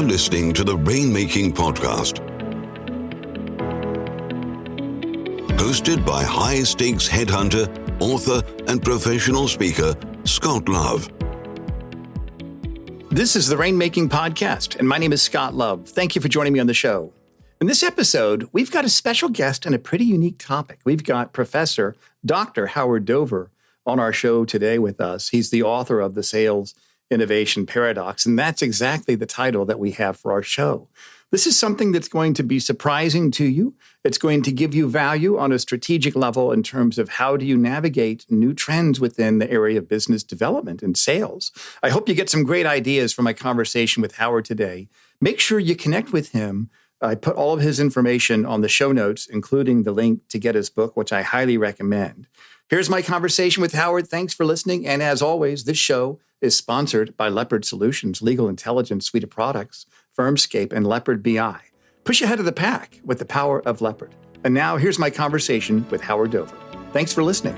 You're listening to the Rainmaking Podcast, hosted by high-stakes headhunter, author, and professional speaker, Scott Love. This is the Rainmaking Podcast, and my name is Scott Love. Thank you for joining me on the show. In this episode, we've got a special guest and a pretty unique topic. We've got Professor Dr. Howard Dover on our show today with us. He's the author of The Sales Innovation Paradox, and that's exactly the title that we have for our show. This is something that's going to be surprising to you. It's going to give you value on a strategic level in terms of how do you navigate new trends within the area of business development and sales. I hope you get some great ideas from my conversation with Howard today. Make sure you connect with him. I put all of his information on the show notes, including the link to get his book, which I highly recommend. Here's my conversation with Howard. Thanks for listening. And as always, this show is sponsored by Leopard Solutions, legal intelligence suite of products, Firmscape, and Leopard BI. Push ahead of the pack with the power of Leopard. And now here's my conversation with Howard Dover. Thanks for listening.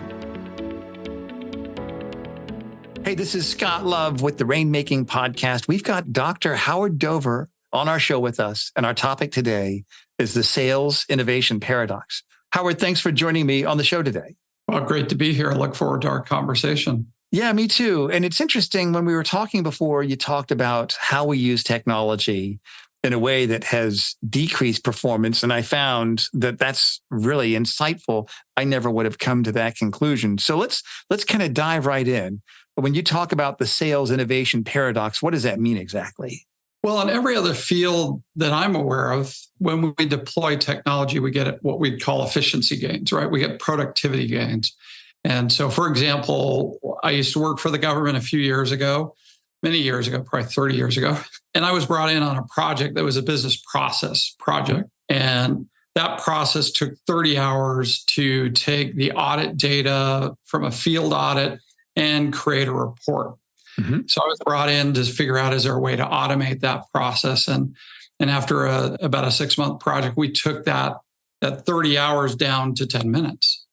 Hey, this is Scott Love with the Rainmaking Podcast. We've got Dr. Howard Dover on our show with us, and our topic today is the Sales Innovation Paradox. Howard, thanks for joining me on the show today. Well, great to be here. I look forward to our conversation. Yeah, me too. And it's interesting, when we were talking before, you talked about how we use technology in a way that has decreased performance. And I found that that's really insightful. I never would have come to that conclusion. So let's kind of dive right in. When you talk about the sales innovation paradox, what does that mean exactly? Well, in every other field that I'm aware of, when we deploy technology, we get what we'd call efficiency gains, right? We get productivity gains. And so, for example, I used to work for the government a few years ago, many years ago, probably 30 years ago. And I was brought in on a project that was a business process project. And that process took 30 hours to take the audit data from a field audit and create a report. Mm-hmm. So I was brought in to figure out, is there a way to automate that process? And after about a 6-month project, we took that 30 hours down to 10 minutes.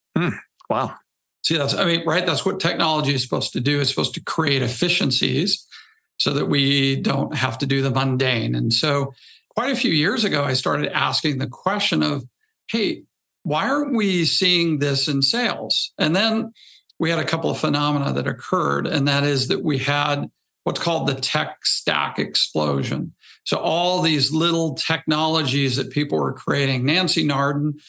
Wow. See, right? That's what technology is supposed to do. It's supposed to create efficiencies so that we don't have to do the mundane. And so quite a few years ago, I started asking the question of, hey, why aren't we seeing this in sales? And then we had a couple of phenomena that occurred, and that is that we had what's called the tech stack explosion. So all these little technologies that people were creating. Nancy Narden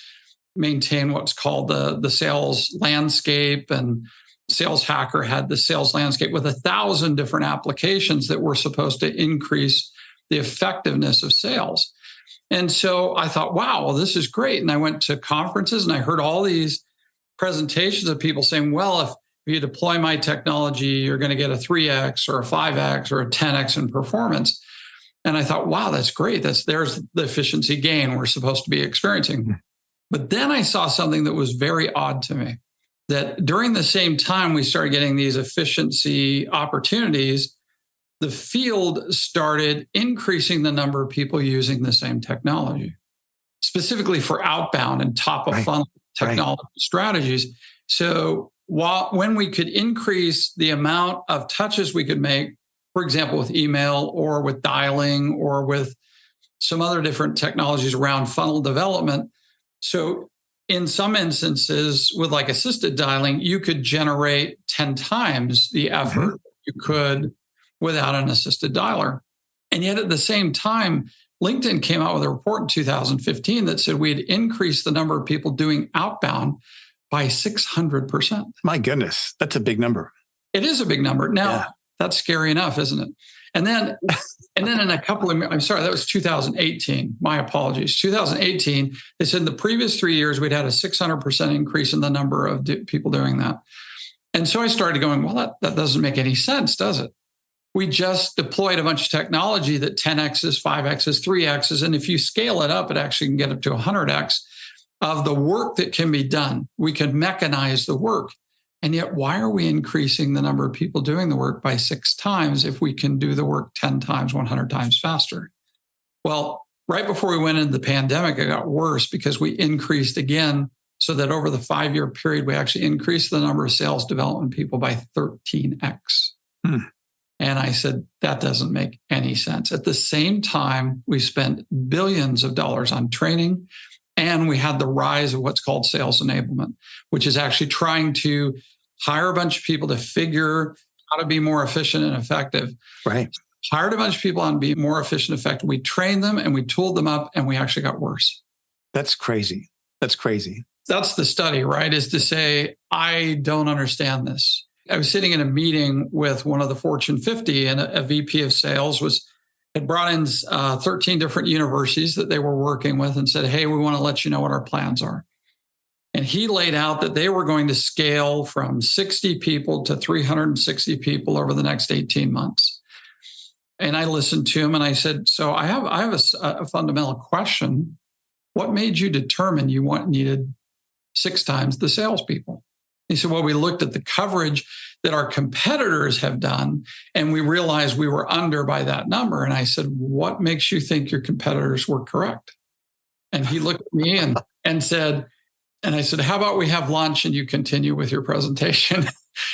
maintained what's called the sales landscape, and Sales Hacker had the sales landscape with 1,000 different applications that were supposed to increase the effectiveness of sales. And so I thought, wow, well, this is great. And I went to conferences and I heard all these presentations of people saying, well, if you deploy my technology, you're going to get a 3x or a 5x or a 10x in performance. And I thought, wow, that's great. There's the efficiency gain we're supposed to be experiencing. But then I saw something that was very odd to me, that during the same time we started getting these efficiency opportunities, the field started increasing the number of people using the same technology, specifically for outbound and top of funnel technology strategies. So when we could increase the amount of touches we could make, for example, with email or with dialing or with some other different technologies around funnel development. So in some instances with like assisted dialing, you could generate 10 times the effort you could without an assisted dialer. And yet at the same time, LinkedIn came out with a report in 2015 that said we had increased the number of people doing outbound by 600%. My goodness, that's a big number. It is a big number. Now, That's scary enough, isn't it? And then in a couple of, I'm sorry, that was 2018. My apologies. 2018, they said in the previous 3 years, we'd had a 600% increase in the number of people doing that. And so I started going, well, that doesn't make any sense, does it? We just deployed a bunch of technology that 10x's, 5x's, 3x's. And if you scale it up, it actually can get up to 100x of the work that can be done. We can mechanize the work. And yet, why are we increasing the number of people doing the work by 6 times if we can do the work 10 times, 100 times faster? Well, right before we went into the pandemic, it got worse because we increased again, so that over the 5-year period, we actually increased the number of sales development people by 13x. And I said, that doesn't make any sense. At the same time, we spent billions of dollars on training, and we had the rise of what's called sales enablement, which is actually trying to hire a bunch of people to figure how to be more efficient and effective. Right. Hired a bunch of people on be more efficient and effective. We trained them and we tooled them up, and we actually got worse. That's crazy. That's crazy. That's the study, right? Is to say, I don't understand this. I was sitting in a meeting with one of the Fortune 50, and a VP of sales had brought in 13 different universities that they were working with and said, hey, we want to let you know what our plans are. And he laid out that they were going to scale from 60 people to 360 people over the next 18 months. And I listened to him and I said, so I have a fundamental question. What made you determine you needed 6 times the salespeople? He said, well, we looked at the coverage that our competitors have done, and we realized we were under by that number. And I said, what makes you think your competitors were correct? And he looked at me and said, and I said, how about we have lunch and you continue with your presentation?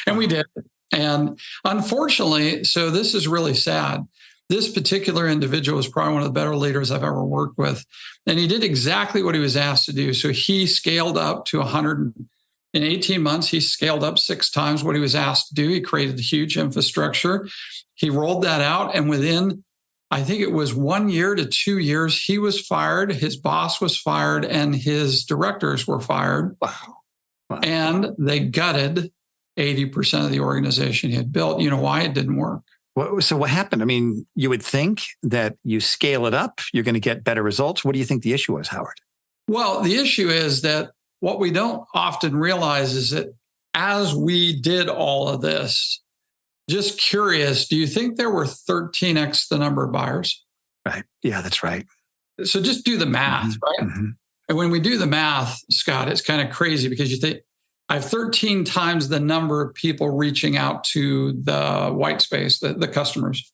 And we did. And unfortunately, so this is really sad. This particular individual was probably one of the better leaders I've ever worked with. And he did exactly what he was asked to do. So he scaled up to 100. In 18 months, he scaled up 6 times what he was asked to do. He created a huge infrastructure. He rolled that out. And within, I think it was 1 year to 2 years, he was fired. His boss was fired and his directors were fired. Wow. And they gutted 80% of the organization he had built. You know why? It didn't work. So what happened? I mean, you would think that you scale it up, you're going to get better results. What do you think the issue was, Howard? Well, the issue is that what we don't often realize is that as we did all of this, just curious, do you think there were 13x the number of buyers? Right. Yeah, that's right. So just do the math, right? Mm-hmm. And when we do the math, Scott, it's kind of crazy because you think, I have 13 times the number of people reaching out to the white space, the customers.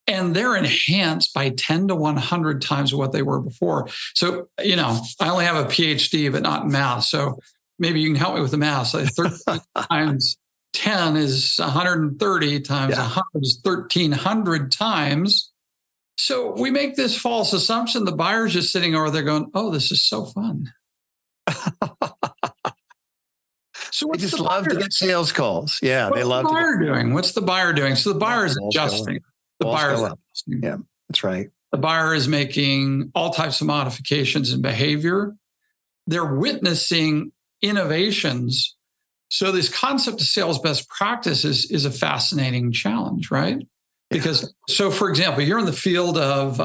And they're enhanced by 10 to 100 times what they were before. So, I only have a PhD, but not in math. So maybe you can help me with the math. So 13 times 10 is 130 times 100 is 1,300 times. So we make this false assumption. The buyer's just sitting over there going, oh, this is so fun. So they just love to get sales calls. Yeah, they love. What's the buyer doing? What's the buyer doing? So the buyer is adjusting. The buyer is adjusting. Yeah, that's right. The buyer is making all types of modifications in behavior. They're witnessing innovations. So this concept of sales best practices is a fascinating challenge, right? Yeah. Because, so for example, you're in the field of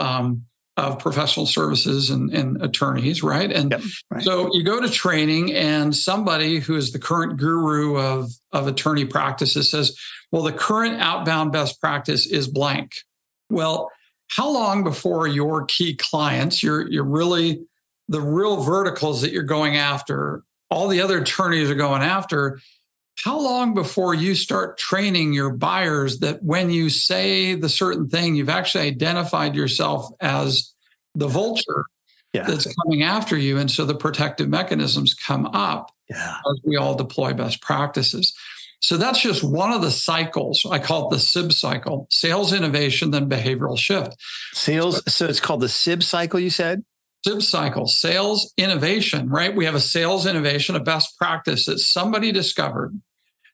professional services and attorneys, right? And so you go to training and somebody who is the current guru of attorney practices says, well, the current outbound best practice is blank. Well, how long before your key clients, you're really the real verticals that you're going after, all the other attorneys are going after, how long before you start training your buyers that when you say the certain thing, you've actually identified yourself as the vulture that's coming after you. And so the protective mechanisms come up as we all deploy best practices. So that's just one of the cycles. I call it the SIB cycle: sales, innovation, then behavioral shift. Sales. So it's called the SIB cycle, you said? SIB cycle: sales, innovation, right? We have a sales innovation, a best practice that somebody discovered.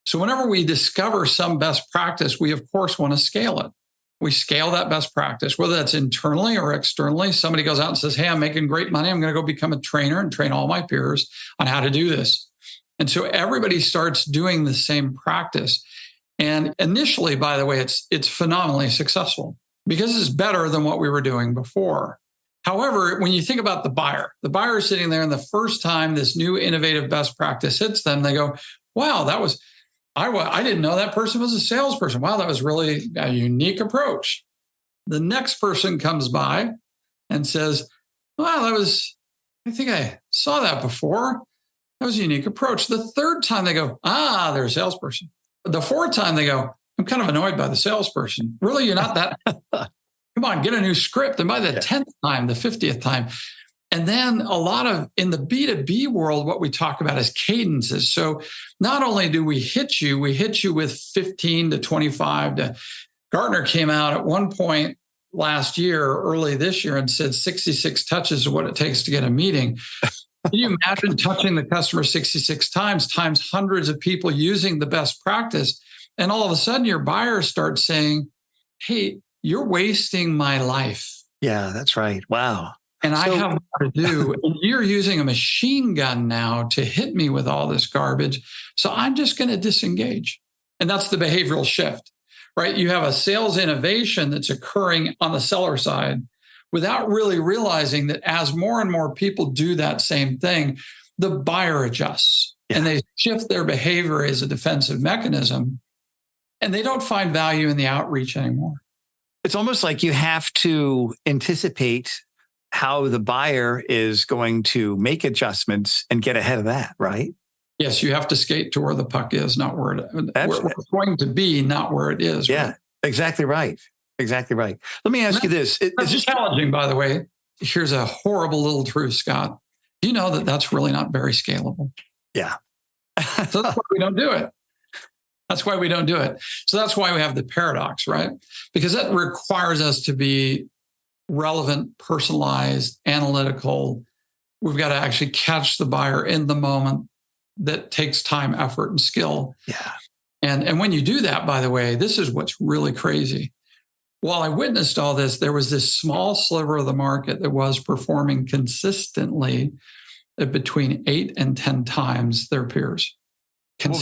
So whenever we discover some best practice, we of course want to scale it. We scale that best practice, whether that's internally or externally. Somebody goes out and says, hey, I'm making great money. I'm going to go become a trainer and train all my peers on how to do this. And so everybody starts doing the same practice. And initially, by the way, it's phenomenally successful because it's better than what we were doing before. However, when you think about the buyer is sitting there and the first time this new innovative best practice hits them, they go, wow, I didn't know that person was a salesperson. Wow, that was really a unique approach. The next person comes by and says, wow, I think I saw that before. That was a unique approach. The third time they go, they're a salesperson. The fourth time they go, I'm kind of annoyed by the salesperson. Really, you're not that. Come on, get a new script. And by the 10th time, the 50th time. And then a lot of, in the B2B world, what we talk about is cadences. So not only do we hit you with 15 to 25 to Gartner came out at one point last year, early this year, and said 66 touches is what it takes to get a meeting. Can you imagine touching the customer 66 times hundreds of people using the best practice? And all of a sudden your buyer starts saying, hey, you're wasting my life. Yeah, that's right. Wow. And I have more to do. And you're using a machine gun now to hit me with all this garbage. So I'm just going to disengage. And that's the behavioral shift, right? You have a sales innovation that's occurring on the seller side without really realizing that as more and more people do that same thing, the buyer adjusts and they shift their behavior as a defensive mechanism, and they don't find value in the outreach anymore. It's almost like you have to anticipate how the buyer is going to make adjustments and get ahead of that, right? Yes, you have to skate to where the puck is, not where it's going to be, not where it is. Yeah, right? Exactly right. Exactly right. Let me ask you this. Is this challenging, by the way? Here's a horrible little truth, Scott. Do you know that that's really not very scalable? Yeah. So that's why we don't do it. That's why we don't do it. So that's why we have the paradox, right? Because that requires us to be relevant, personalized, analytical. We've got to actually catch the buyer in the moment. That takes time, effort, and skill. Yeah. And when you do that, by the way, this is what's really crazy. While I witnessed all this, there was this small sliver of the market that was performing consistently at between 8 and 10 times their peers. What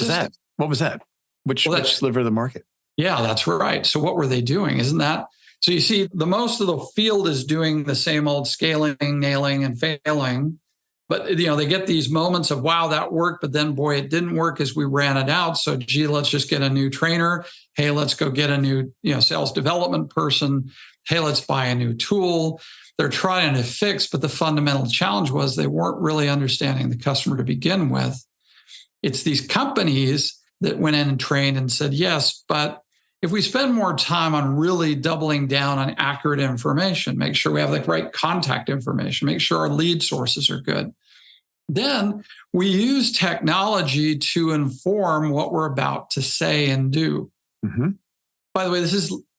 was that? Which sliver of the market? Yeah, that's right. So what were they doing? Isn't that? So you see, the most of the field is doing the same old scaling, nailing, and failing. But they get these moments of, wow, that worked, but then, boy, it didn't work as we ran it out. So, gee, let's just get a new trainer. Hey, let's go get a new, sales development person. Hey, let's buy a new tool. They're trying to fix, but the fundamental challenge was they weren't really understanding the customer to begin with. It's these companies that went in and trained and said, yes, but if we spend more time on really doubling down on accurate information, make sure we have the right contact information, make sure our lead sources are good, then we use technology to inform what we're about to say and do. Mm-hmm. By the way,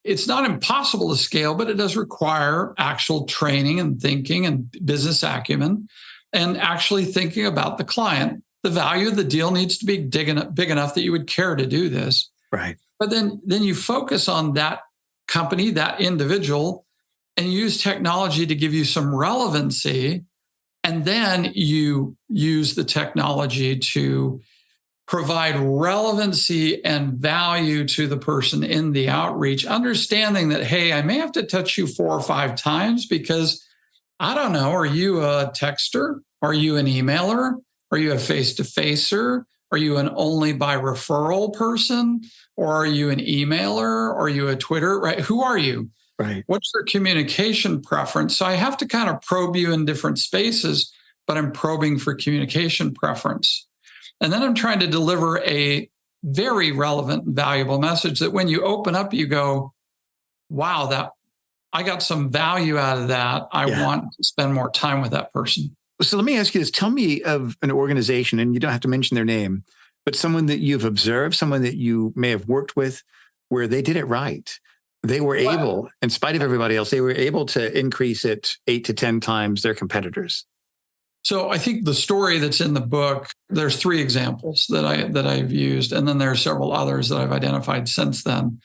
it's not impossible to scale, but it does require actual training and thinking and business acumen and actually thinking about the client. The value of the deal needs to be big enough that you would care to do this. Right. But then you focus on that company, that individual, and use technology to give you some relevancy. And then you use the technology to provide relevancy and value to the person in the outreach, understanding that, hey, I may have to touch you 4 or 5 times because, I don't know, are you a texter? Are you an emailer? Are you a face-to-facer? Are you an only by referral person? Or are you an emailer? Are you a Twitter? Right? Who are you? Right. What's your communication preference? So I have to kind of probe you in different spaces, but I'm probing for communication preference. And then I'm trying to deliver a very relevant and valuable message that when you open up, you go, wow, that I got some value out of that. I want to spend more time with that person. So let me ask you this. Tell me of an organization, and you don't have to mention their name, but someone that you've observed, someone that you may have worked with, where they did it right. They were able, in spite of everybody else, they were able to increase it 8 to 10 times their competitors. So I think the story that's in the book, there's 3 examples that I've used, and then there are several others that I've identified since then.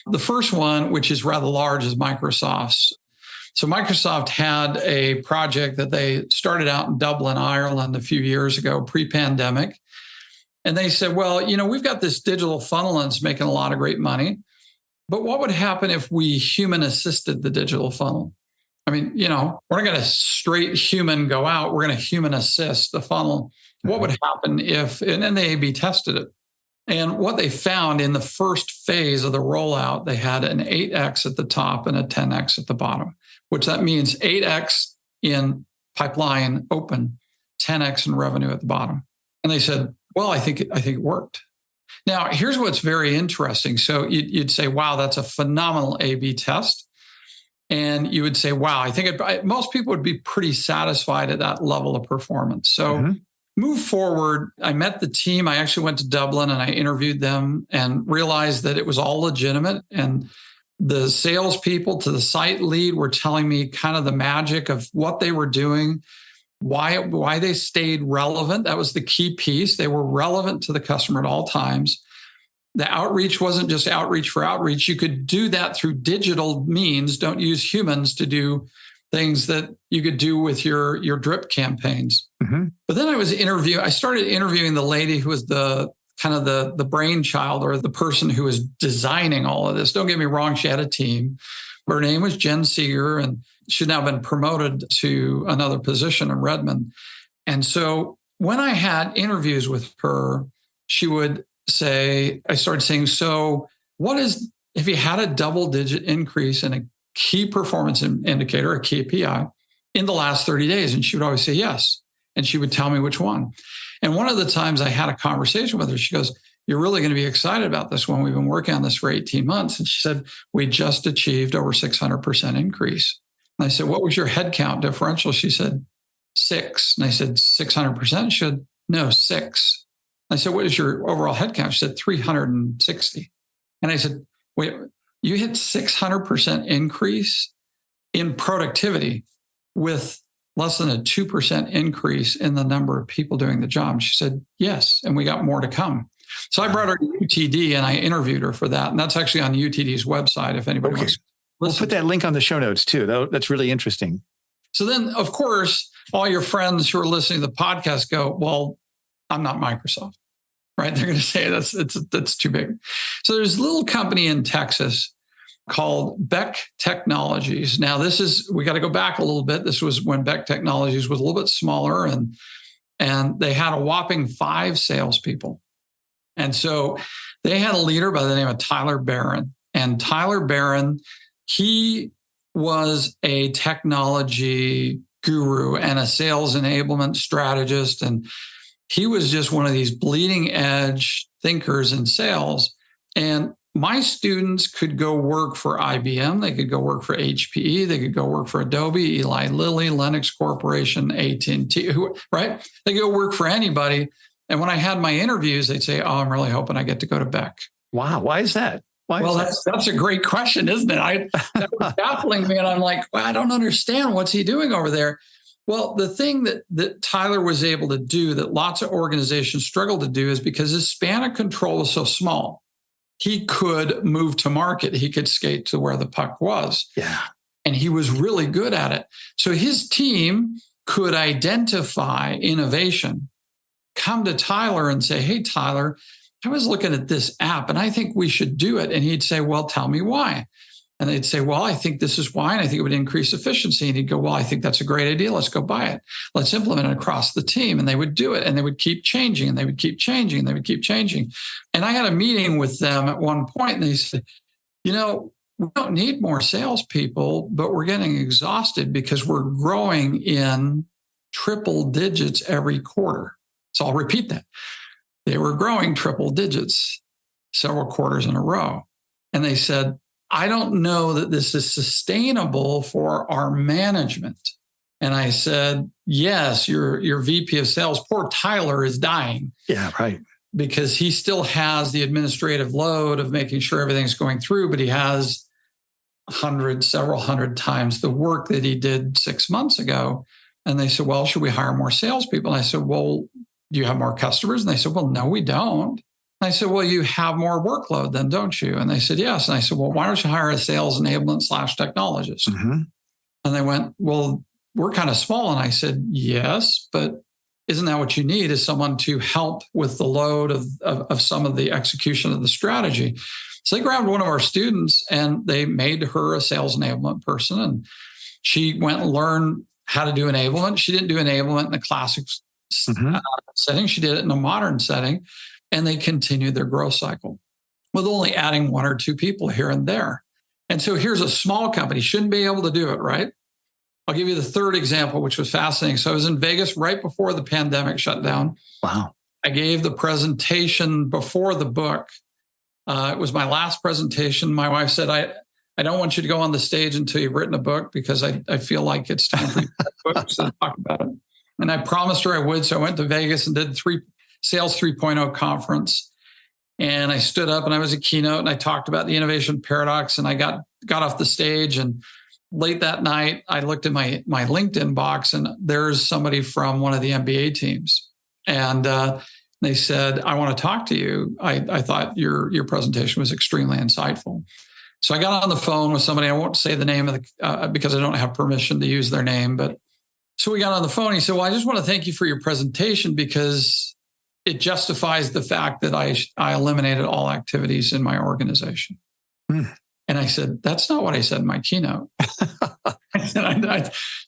The first one, which is rather large, is Microsoft's. So Microsoft had a project that they started out in Dublin, Ireland a few years ago, pre-pandemic. And they said, well, we've got this digital funnel and it's making a lot of great money. But what would happen if we human assisted the digital funnel? I mean, we're not going to straight human go out. We're going to human assist the funnel. What would happen if, and then they A/B tested it. And what they found in the first phase of the rollout, they had an 8X at the top and a 10X at the bottom, which that means 8X in pipeline open, 10X in revenue at the bottom. And they said, well, I think it worked. Now, here's what's very interesting. So you'd say, wow, that's a phenomenal A/B test. And you would say, wow, I think most people would be pretty satisfied at that level of performance. So move forward. I met the team. I actually went to Dublin and I interviewed them and realized that it was all legitimate. And The salespeople to the site lead were telling me kind of the magic of what they were doing, why they stayed relevant. That was the key piece. They were relevant to the customer at all times. The outreach wasn't just outreach for outreach. You could do that through digital means. Don't use humans to do things that you could do with your drip campaigns. Mm-hmm. But then I started interviewing the lady who was the brainchild or the person who was designing all of this. Don't get me wrong, she had a team. Her name was Jen Seeger, and she'd now been promoted to another position in Redmond. And so when I had interviews with her, she would say, I started saying, so if you had a double-digit increase in a key performance indicator, a KPI, in the last 30 days? And she would always say yes. And she would tell me which one. And one of the times I had a conversation with her, she goes, you're really going to be excited about this one. We've been working on this for 18 months. And she said, we just achieved over 600% increase. And I said, what was your headcount differential? She said, 6. And I said, 600%? She said, no, 6. I said, what is your overall headcount? She said, 360. And I said, wait, you hit 600% increase in productivity with less than a 2% increase in the number of people doing the job. She said, yes. And we got more to come. So I brought her to UTD and I interviewed her for that. And that's actually on UTD's website if anybody wants to listen. We'll put that link on the show notes too. That's really interesting. So then, of course, all your friends who are listening to the podcast go, well, I'm not Microsoft, right? They're going to say that's too big. So there's a little company in Texas called Beck Technologies. Now, we got to go back a little bit. This was when Beck Technologies was a little bit smaller, and they had a whopping 5 salespeople. And so they had a leader by the name of Tyler Barron. And Tyler Barron, he was a technology guru and a sales enablement strategist. And he was just one of these bleeding edge thinkers in sales. And my students could go work for IBM. They could go work for HPE. They could go work for Adobe, Eli Lilly, Lennox Corporation, AT&T, right? They could go work for anybody. And when I had my interviews, they'd say, oh, I'm really hoping I get to go to Beck. Wow. Why is that? That's a great question, isn't it? That was baffling me. And I'm like, well, I don't understand. What's he doing over there? Well, the thing that Tyler was able to do that lots of organizations struggle to do is because his span of control was so small, he could move to market. He could skate to where the puck was. Yeah. And he was really good at it. So his team could identify innovation, come to Tyler and say, hey, Tyler, I was looking at this app and I think we should do it. And he'd say, well, tell me why. And they'd say, well, I think this is why. And I think it would increase efficiency. And he'd go, well, I think that's a great idea. Let's go buy it. Let's implement it across the team. And they would do it. And they would keep changing and they would keep changing and they would keep changing. And I had a meeting with them at one point and they said, we don't need more salespeople, but we're getting exhausted because we're growing in triple digits every quarter. So I'll repeat that. They were growing triple digits several quarters in a row. And they said, I don't know that this is sustainable for our management. And I said, yes, your VP of sales, poor Tyler, is dying. Yeah, right. Because he still has the administrative load of making sure everything's going through, but he has several hundred times the work that he did 6 months ago. And they said, well, should we hire more salespeople? And I said, well, do you have more customers? And they said, well, no, we don't. And I said, well, you have more workload then, don't you? And they said, yes. And I said, well, why don't you hire a sales enablement / technologist? Mm-hmm. And they went, well, we're kind of small. And I said, yes, but isn't that what you need, is someone to help with the load of some of the execution of the strategy? So they grabbed one of our students and they made her a sales enablement person. And she went and learned how to do enablement. She didn't do enablement in the classic setting. She did it in a modern setting. And they continued their growth cycle with only adding 1 or 2 people here and there. And so here's a small company, shouldn't be able to do it, right? I'll give you the third example, which was fascinating. So I was in Vegas right before the pandemic shut down. Wow. I gave the presentation before the book. It was my last presentation. My wife said, I don't want you to go on the stage until you've written a book because I feel like it's time for you to write a book, so talk about it. And I promised her I would. So I went to Vegas and did Sales 3.0 conference. And I stood up and I was a keynote and I talked about the innovation paradox, and I got off the stage, and late that night, I looked at my LinkedIn box, and there's somebody from one of the MBA teams. And they said, I want to talk to you. I thought your presentation was extremely insightful. So I got on the phone with somebody. I won't say the name of because I don't have permission to use their name. But so we got on the phone. He said, well, I just want to thank you for your presentation because it justifies the fact that I eliminated all activities in my organization. Mm. And I said, that's not what I said in my keynote. In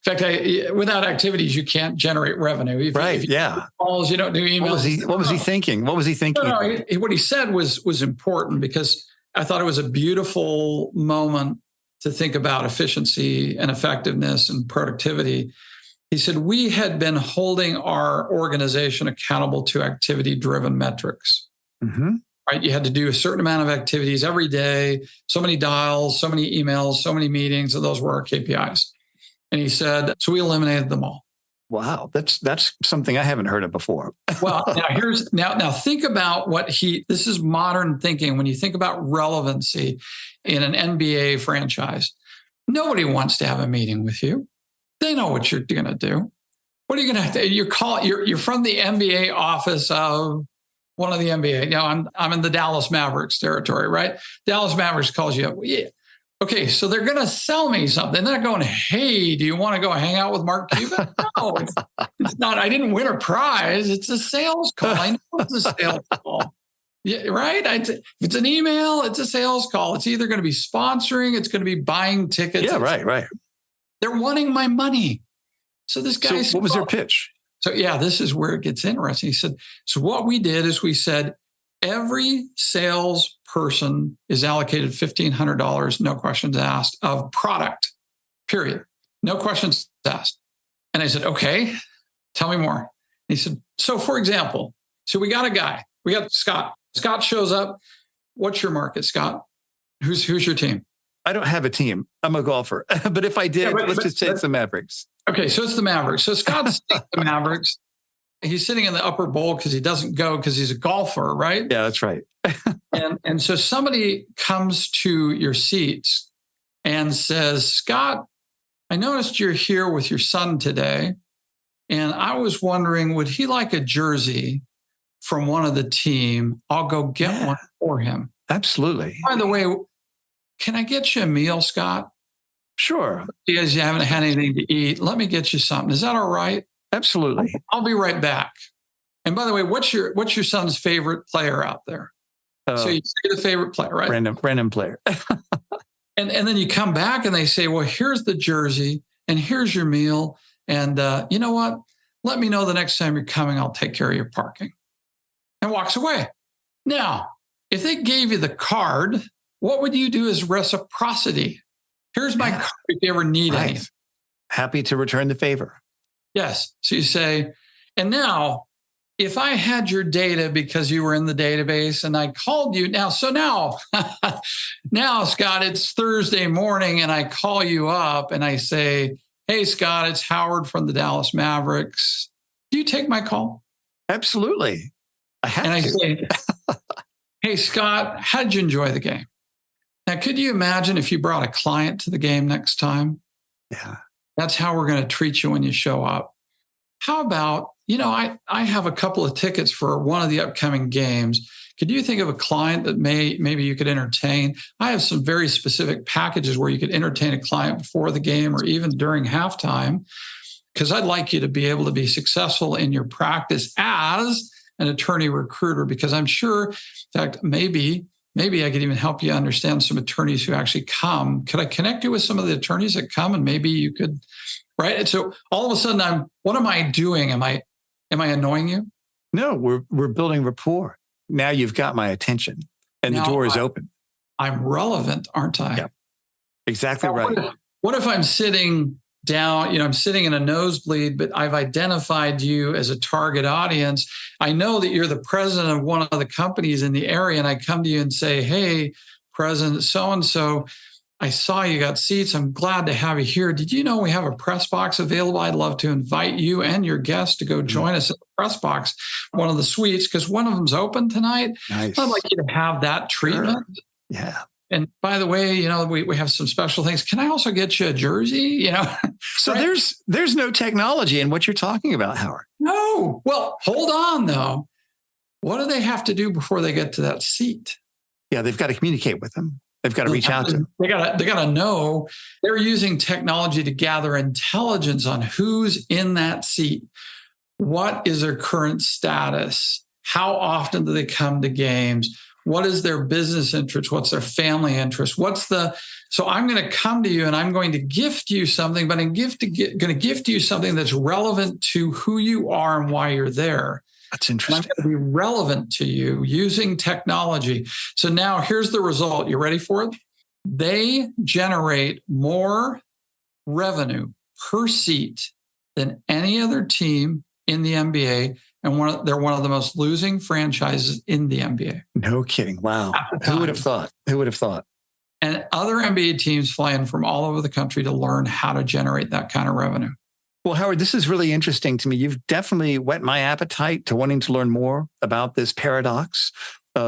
fact, without activities, you can't generate revenue. If you do calls, you don't do emails. What was he thinking? What he said was important, because I thought it was a beautiful moment to think about efficiency and effectiveness and productivity. He said, we had been holding our organization accountable to activity-driven metrics. Mm-hmm. Right? You had to do a certain amount of activities every day, so many dials, so many emails, so many meetings, and those were our KPIs. And he said, so we eliminated them all. Wow, that's something I haven't heard of before. Well, now think about this is modern thinking. When you think about relevancy in an NBA franchise, nobody wants to have a meeting with you. They know what you're going to do. What are you going to have to? You're from the NBA office of one of the NBA. I'm in the Dallas Mavericks territory, right? Dallas Mavericks calls you up. Well, yeah. Okay, so they're going to sell me something. They're not going, hey, do you want to go hang out with Mark Cuban? No, it's not. I didn't win a prize. It's a sales call. I know it's a sales call. Yeah, right? If it's an email, it's a sales call. It's either going to be sponsoring, it's going to be buying tickets. Yeah, right. They're wanting my money. So this guy said, what was their pitch? So this is where it gets interesting. He said, so what we did is we said, every salesperson is allocated $1,500, no questions asked, of product, period. No questions asked. And I said, okay, tell me more. And he said, so for example, we got a guy, we got Scott. Scott shows up. What's your market, Scott? Who's your team? I don't have a team. I'm a golfer. But if I did, let's just say it's the Mavericks. Okay, so it's the Mavericks. So Scott's the Mavericks. He's sitting in the upper bowl because he doesn't go because he's a golfer, right? Yeah, that's right. and so somebody comes to your seats and says, Scott, I noticed you're here with your son today. And I was wondering, would he like a jersey from one of the team? I'll go get one for him. Absolutely. By the way, can I get you a meal, Scott? Sure. Because you haven't had anything to eat. Let me get you something. Is that all right? Absolutely. I'll be right back. And by the way, what's your son's favorite player out there? So you say the favorite player, right? Random player. and then you come back and they say, well, here's the jersey and here's your meal. And you know what? Let me know the next time you're coming. I'll take care of your parking. And walks away. Now, if they gave you the card, what would you do as reciprocity? Here's my card if you ever need anything. Happy to return the favor. Yes. So you say, and now, if I had your data because you were in the database and I called you now, now, Scott, it's Thursday morning and I call you up and I say, hey, Scott, it's Howard from the Dallas Mavericks. Do you take my call? Absolutely. I say, hey, Scott, how did you enjoy the game? Now, could you imagine if you brought a client to the game next time? Yeah. That's how we're going to treat you when you show up. How about, I have a couple of tickets for one of the upcoming games. Could you think of a client that maybe you could entertain? I have some very specific packages where you could entertain a client before the game or even during halftime, because I'd like you to be able to be successful in your practice as an attorney recruiter, because I'm sure, in fact, maybe I could even help you understand some attorneys who actually come. Could I connect you with some of the attorneys that come, and maybe you could, right? And so all of a sudden, what am I doing? Am I annoying you? No, we're building rapport. Now you've got my attention, and the door is open. I'm relevant, aren't I? Yeah, exactly right. What if I'm sitting down, I'm sitting in a nosebleed, but I've identified you as a target audience. I know that you're the president of one of the companies in the area, and I come to you and say, hey, President so-and-so, I saw you got seats. I'm glad to have you here. Did you know we have a press box available? I'd love to invite you and your guests to go join us at the press box. one of the suites because one of them's open tonight. Nice. I'd like you to have that treatment. Sure. Yeah. And by the way, we have some special things. Can I also get you a jersey? So right? there's no technology in what you're talking about, Howard. No. Well, hold on though. What do they have to do before they get to that seat? Yeah, they've got to communicate with them. They've got to reach out to them. They got to know they're using technology to gather intelligence on who's in that seat. What is their current status? How often do they come to games? What is their business interest? What's their family interest? So I'm going to come to you and I'm going to gift you something, but I'm going to gift you something that's relevant to who you are and why you're there. That's interesting. And I'm going to be relevant to you using technology. So now here's the result. You ready for it? They generate more revenue per seat than any other team in the NBA. And they're one of the most losing franchises in the NBA. No kidding. Wow. Who would have thought? And other NBA teams fly in from all over the country to learn how to generate that kind of revenue. Well, Howard, this is really interesting to me. You've definitely whet my appetite to wanting to learn more about this paradox.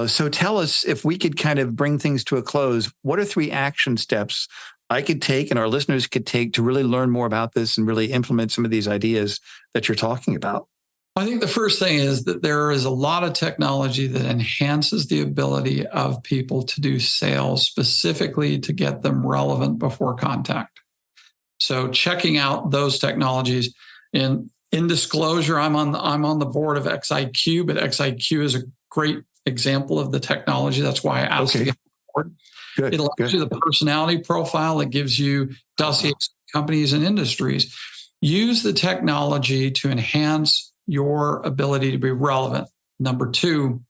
So tell us, if we could kind of bring things to a close, what are 3 action steps I could take and our listeners could take to really learn more about this and really implement some of these ideas that you're talking about? I think the first thing is that there is a lot of technology that enhances the ability of people to do sales, specifically to get them relevant before contact. So checking out those technologies. In disclosure, I'm on the board of XIQ, but XIQ is a great example of the technology. That's why I asked to get on board. Good, it allows you the personality profile. It gives you dossiers, companies and industries. Use the technology to enhance your ability to be relevant. Number 2,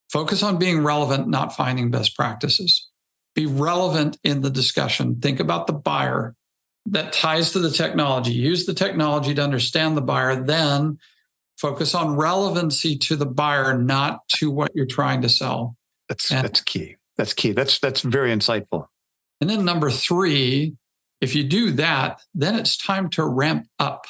focus on being relevant, not finding best practices. Be relevant in the discussion. Think about the buyer. That ties to the technology. Use the technology to understand the buyer. Then focus on relevancy to the buyer, not to what you're trying to sell. That's key. That's key. That's very insightful. And then number 3, if you do that, then it's time to ramp up.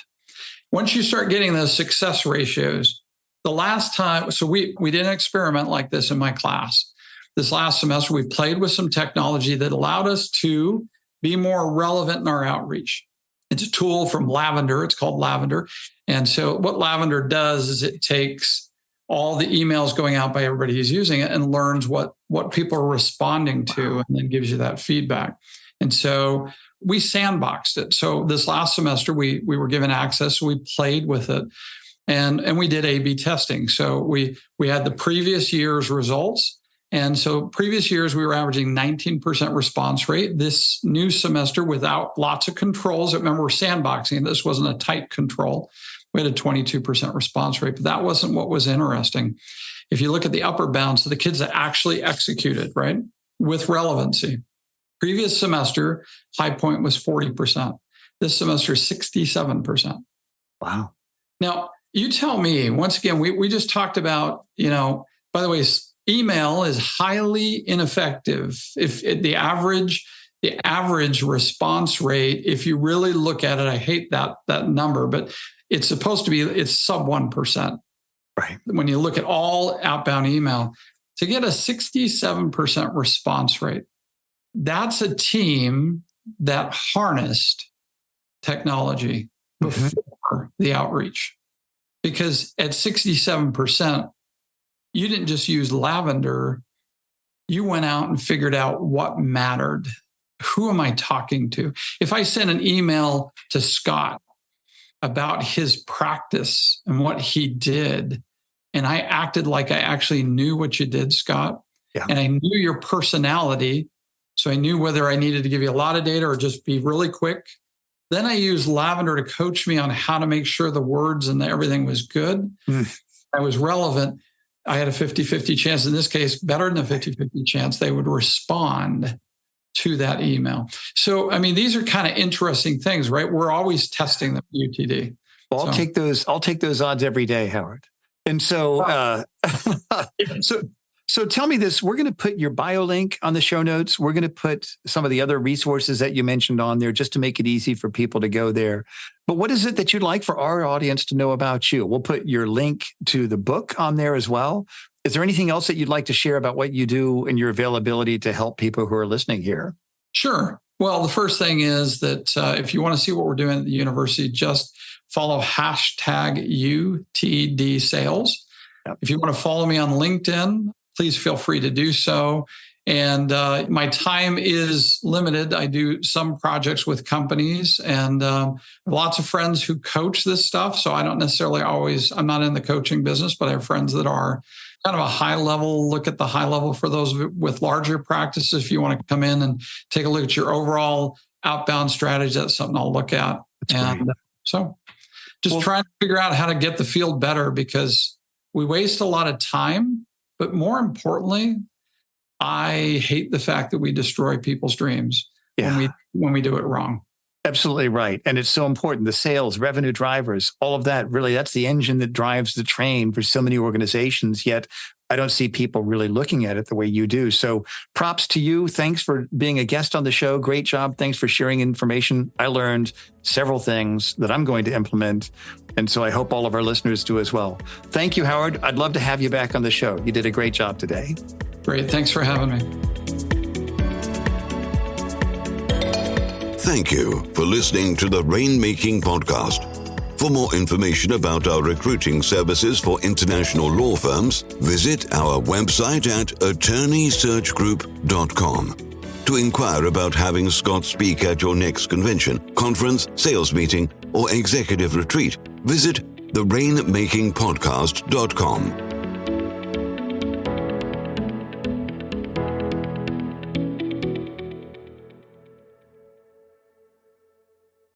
Once you start getting those success ratios, the last time, so we did an experiment like this in my class. This last semester, we played with some technology that allowed us to be more relevant in our outreach. It's a tool from Lavender. It's called Lavender. And so what Lavender does is it takes all the emails going out by everybody who's using it and learns what people are responding to and then gives you that feedback. And so we sandboxed it. So this last semester, we were given access. So we played with it and we did A/B testing. So we had the previous year's results. And so previous years, we were averaging 19% response rate. This new semester, without lots of controls, remember we're sandboxing. This wasn't a tight control. We had a 22% response rate, but that wasn't what was interesting. If you look at the upper bound, so the kids that actually executed, right, with relevancy. Previous semester, high point was 40%. This semester, 67%. Wow. Now, you tell me, once again, we just talked about, by the way, email is highly ineffective. If the average response rate, if you really look at it, I hate that number, but it's supposed to be, it's sub 1%. Right. When you look at all outbound email, to get a 67% response rate, that's a team that harnessed technology before the outreach. Because at 67%, you didn't just use Lavender, you went out and figured out what mattered. Who am I talking to? If I sent an email to Scott about his practice and what he did, and I acted like I actually knew what you did, Scott, and I knew your personality, so I knew whether I needed to give you a lot of data or just be really quick. Then I used Lavender to coach me on how to make sure the words and everything was good. I was relevant. I had a 50-50 chance. In this case, better than a 50-50 chance they would respond to that email. So, I mean, these are kind of interesting things, right? We're always testing the UTD. Well, I'll take those odds every day, Howard. And so, So tell me this, we're going to put your bio link on the show notes. We're going to put some of the other resources that you mentioned on there just to make it easy for people to go there. But what is it that you'd like for our audience to know about you? We'll put your link to the book on there as well. Is there anything else that you'd like to share about what you do and your availability to help people who are listening here? Sure. Well, the first thing is that if you want to see what we're doing at the university, just follow #UTD Sales. Yep. If you want to follow me on LinkedIn, please feel free to do so. And my time is limited. I do some projects with companies and lots of friends who coach this stuff. So I don't necessarily I'm not in the coaching business, but I have friends that are kind of a high level, look at the high level for those with larger practices. If you want to come in and take a look at your overall outbound strategy, that's something I'll look at. So just trying to figure out how to get the field better, because we waste a lot of time, but more importantly, I hate the fact that we destroy people's dreams when we do it wrong. Absolutely right. And it's so important. The sales, revenue drivers, all of that, really, that's the engine that drives the train for so many organizations. Yet I don't see people really looking at it the way you do. So props to you. Thanks for being a guest on the show. Great job. Thanks for sharing information. I learned several things that I'm going to implement. And so I hope all of our listeners do as well. Thank you, Howard. I'd love to have you back on the show. You did a great job today. Great. Thanks for having me. Thank you for listening to the Rainmaking Podcast. For more information about our recruiting services for international law firms, visit our website at attorneysearchgroup.com. To inquire about having Scott speak at your next convention, conference, sales meeting, or executive retreat, visit therainmakingpodcast.com.